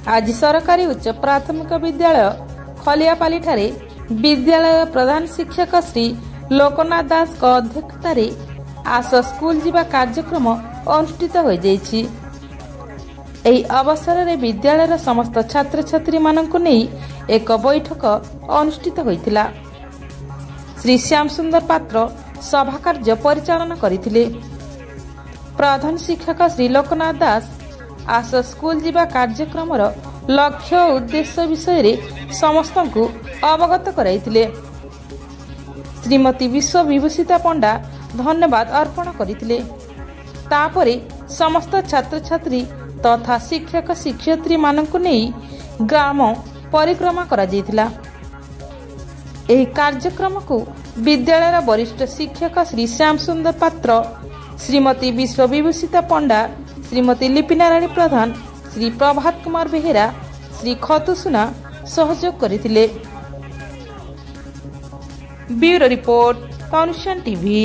आज सरकारी उच्च प्राथमिक विद्यालय खलियापाली ठारे विद्यालय प्रधान शिक्षक श्री लोकनाथ दास को अध्यक्षतार आस स्कूल जीवा कार्यक्रम अनुष्ठित हो जाइछि। एही अवसर में विद्यालय समस्त छात्र छात्री मानकु नेई एक बैठक अनुष्ठित होइतिला। श्री श्याम सुंदर पात्र सभा कार्य परिचालन करथिले। प्रधान शिक्षक श्री लोकनाथ दास आस स्कूल जीवा कार्यक्रम लक्ष्य और उद्देश्य विषय रे समस्त को अवगत कराइथिले। श्रीमती विश्व विभूषिता पंडा धन्यवाद अर्पण करथिले। तापरे समस्त छात्र छात्री तथा शिक्षक शिक्षयित्री मानकु नेई ग्राम परिक्रमा करा जायतिला। एही कार्यक्रम को विद्यालय वरिष्ठ शिक्षक श्री श्याम सुंदर पात्र, श्रीमती विश्व विभूषिता पंडा, श्रीमती लिपिनारायणी प्रधान, श्री प्रभात कुमार बेहेरा, श्री खतु सुना सहयोग करथिले। Bureau report, constant TV.